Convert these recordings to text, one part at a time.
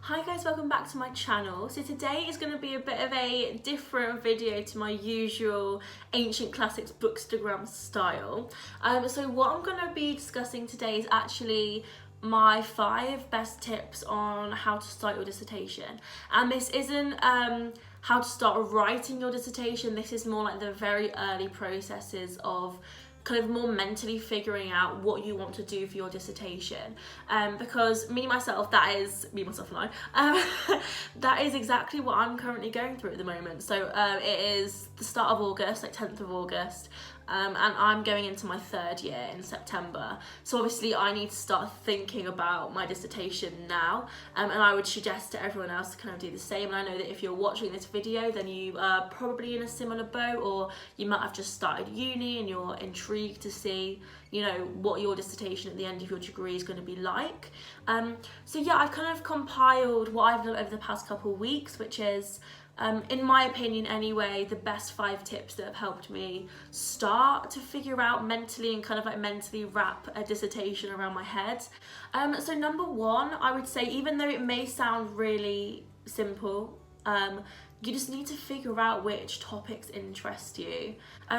Hi guys, welcome back to my channel. So today is going to be a bit of a different video to my usual ancient classics bookstagram style. So what I'm going to be discussing today is actually my 5 best tips on how to start your dissertation. And this isn't how to start writing your dissertation, this is more like the very early processes of kind of more mentally figuring out what you want to do for your dissertation, because that is exactly what I'm currently going through at the moment. So it is the start of August, like 10th of August, and I'm going into my 3rd year in September. So obviously I need to start thinking about my dissertation now, and I would suggest to everyone else to kind of do the same. And I know that if you're watching this video, then you are probably in a similar boat, or you might have just started uni and you're intrigued to see, you know, what your dissertation at the end of your degree is going to be like. So yeah, I've kind of compiled what I've done over the past couple of weeks, which is, in my opinion anyway, the best 5 tips that have helped me start to figure out mentally and kind of like mentally wrap a dissertation around my head. So number 1, I would say, even though it may sound really simple, you just need to figure out which topics interest you.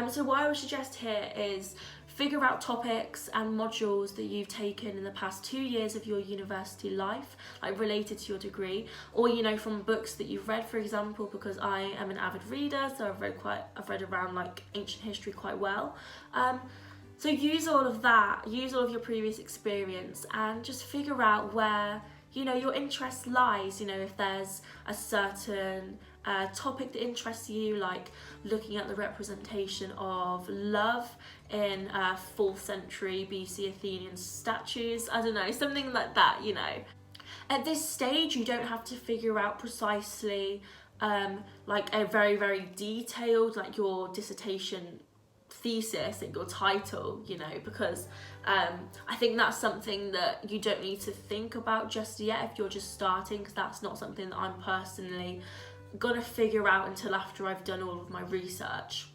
So what I would suggest here is figure out topics and modules that you've taken in the past 2 years of your university life, like related to your degree, or, you know, from books that you've read, for example, because I am an avid reader, so I've read around like ancient history quite well. So use all of that, use all of your previous experience, and just figure out where, you know, your interest lies. You know, if there's a certain topic that interests you, like looking at the representation of love in 4th century BC Athenian statues, I don't know, something like that, you know. At this stage, you don't have to figure out precisely like a very, very detailed, like your dissertation thesis and your title, you know, because I think that's something that you don't need to think about just yet if you're just starting, because that's not something that I'm personally gonna figure out until after I've done all of my research.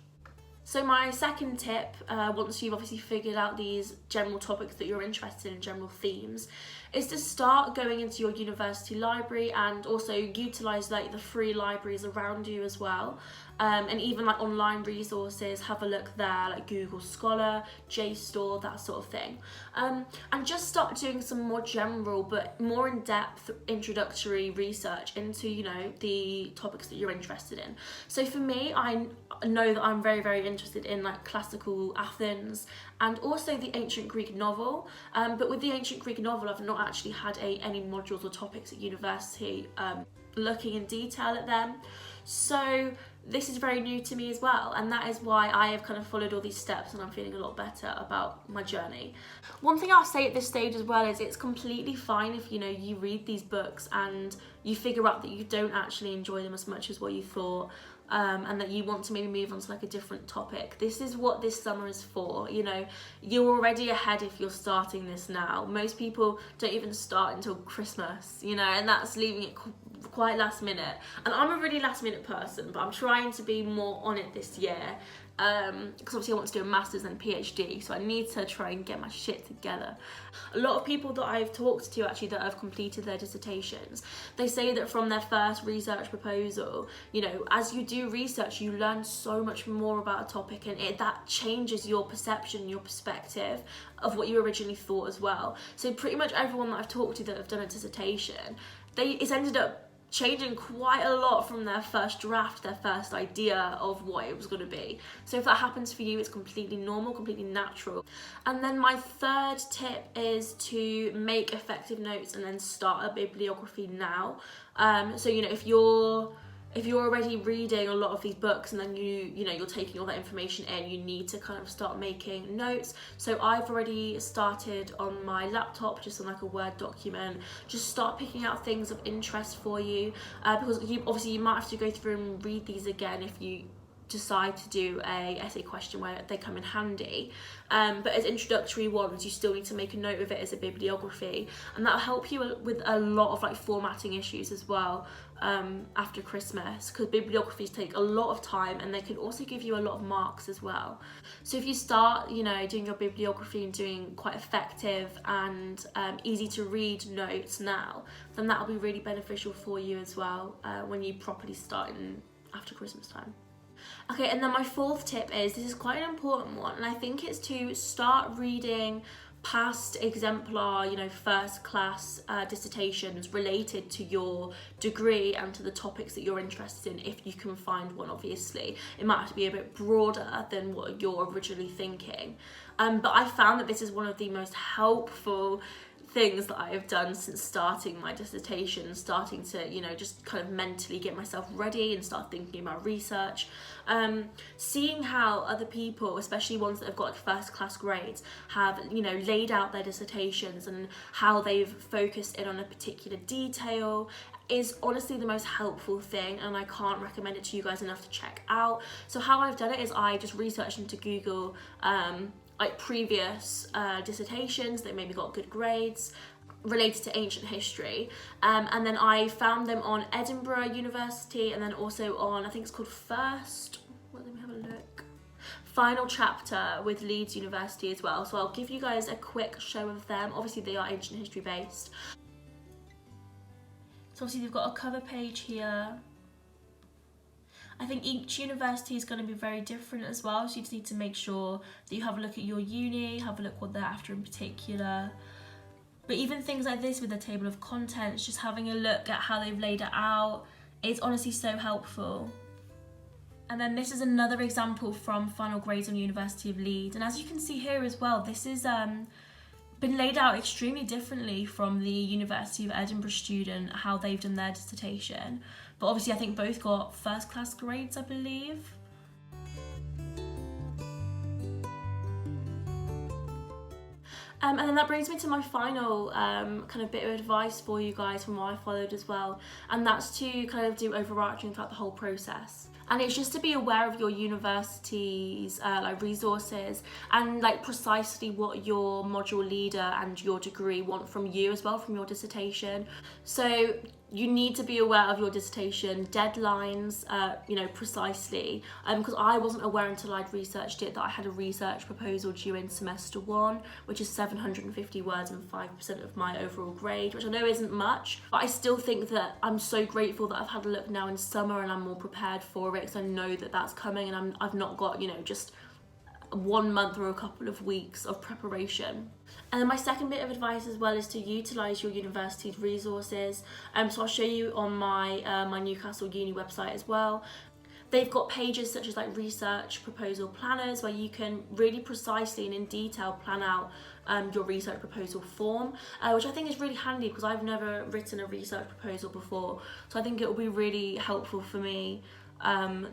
So my second tip, once you've obviously figured out these general topics that you're interested in, general themes, is to start going into your university library and also utilise like the free libraries around you as well. And even like online resources, have a look there, like Google Scholar, JSTOR, that sort of thing. And just start doing some more general but more in-depth introductory research into, you know, the topics that you're interested in. So for me, I know that I'm very, very interested in like classical Athens and also the ancient Greek novel. But with the ancient Greek novel, I've not actually had any modules or topics at university looking in detail at them. So this is very new to me as well, and that is why I have kind of followed all these steps and I'm feeling a lot better about my journey. One thing I'll say at this stage as well is it's completely fine if, you know, you read these books and you figure out that you don't actually enjoy them as much as what you thought, and that you want to maybe move on to like a different topic. This is what this summer is for, you know. You're already ahead if you're starting this now. Most people don't even start until Christmas, you know, and that's leaving it quite last minute. And I'm a really last minute person, but I'm trying to be more on it this year, because obviously I want to do a master's and a PhD, so I need to try and get my shit together. A lot of people that I've talked to actually that have completed their dissertations, they say that from their first research proposal, you know, as you do research, you learn so much more about a topic, and that changes your perception, your perspective of what you originally thought as well. So pretty much everyone that I've talked to that have done a dissertation, it's ended up changing quite a lot from their first draft, their first idea of what it was going to be. So if that happens for you, it's completely normal, completely natural. And then my 3rd tip is to make effective notes and then start a bibliography now. So, you know, if you're already reading a lot of these books and then you know you're taking all that information in, you need to kind of start making notes. So I've already started on my laptop, just on like a Word document, just start picking out things of interest for you, because you might have to go through and read these again if you decide to do a essay question where they come in handy. But as introductory ones, you still need to make a note of it as a bibliography, and that'll help you with a lot of like formatting issues as well after Christmas, because bibliographies take a lot of time and they can also give you a lot of marks as well. So if you start, you know, doing your bibliography and doing quite effective and easy to read notes now, then that'll be really beneficial for you as well when you properly start after Christmas time. Okay, and then my fourth tip is, this is quite an important one, and I think it's to start reading past exemplar, you know, first class dissertations related to your degree and to the topics that you're interested in, if you can find one. Obviously it might have to be a bit broader than what you're originally thinking, but I found that this is one of the most helpful things that I have done since starting my dissertation, starting to, you know, just kind of mentally get myself ready and start thinking about research. Seeing how other people, especially ones that have got first class grades, have, you know, laid out their dissertations and how they've focused in on a particular detail is honestly the most helpful thing, and I can't recommend it to you guys enough to check out. So how I've done it is I just researched into Google like previous dissertations that maybe got good grades related to ancient history, and then I found them on Edinburgh University, and then also on, I think it's called let me have a look, Final Chapter with Leeds University as well. So I'll give you guys a quick show of them. Obviously they are ancient history based. So obviously they've got a cover page here. I think each university is going to be very different as well, so you just need to make sure that you have a look at your uni, have a look what they're after in particular. But even things like this with the table of contents, just having a look at how they've laid it out, it's honestly so helpful. And then this is another example from Final Grades on University of Leeds, and as you can see here as well, this is been laid out extremely differently from the University of Edinburgh student, how they've done their dissertation. But obviously I think both got first class grades, I believe. And then that brings me to my final kind of bit of advice for you guys from what I followed as well, and that's to kind of do overarching throughout the whole process. And it's just to be aware of your university's like resources, and like precisely what your module leader and your degree want from you as well, from your dissertation. So you need to be aware of your dissertation deadlines, you know, precisely, because I wasn't aware until I'd researched it that I had a research proposal due in semester 1, which is 750 words and 5% of my overall grade, which I know isn't much, but I still think that I'm so grateful that I've had a look now in summer and I'm more prepared for it, because I know that that's coming, and I've not got, you know, just 1 month or a couple of weeks of preparation. And then my second bit of advice as well is to utilise your university's resources. So I'll show you on my my Newcastle Uni website as well. They've got pages such as like research proposal planners, where you can really precisely and in detail plan out your research proposal form, which I think is really handy because I've never written a research proposal before. So I think it will be really helpful for me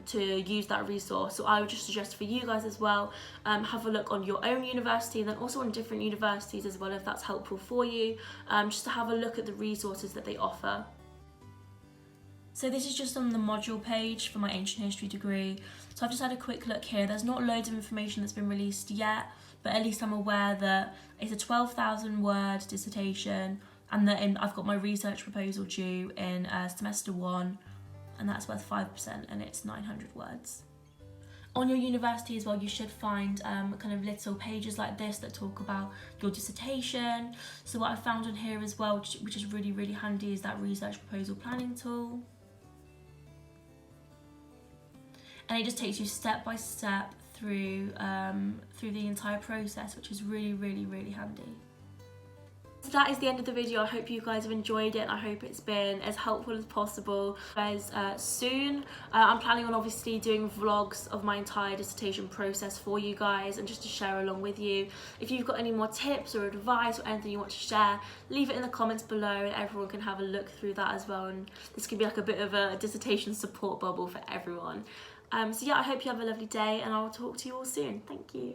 to use that resource. So I would just suggest for you guys as well, have a look on your own university and then also on different universities as well, if that's helpful for you, just to have a look at the resources that they offer. So this is just on the module page for my ancient history degree. So I've just had a quick look here. There's not loads of information that's been released yet, but at least I'm aware that it's a 12,000 word dissertation, and that I've got my research proposal due in semester 1, and that's worth 5% and it's 900 words. On your university as well, you should find kind of little pages like this that talk about your dissertation. So what I found on here as well, which is really, really handy, is that research proposal planning tool. And it just takes you step by step through the entire process, which is really, really, really handy. So that is the end of the video. I hope you guys have enjoyed it, and I hope it's been as helpful as possible. Guys, soon I'm planning on obviously doing vlogs of my entire dissertation process for you guys, and just to share along with you. If you've got any more tips or advice or anything you want to share, leave it in the comments below and everyone can have a look through that as well, and this can be like a bit of a dissertation support bubble for everyone. So yeah, I hope you have a lovely day, and I'll talk to you all soon. Thank you.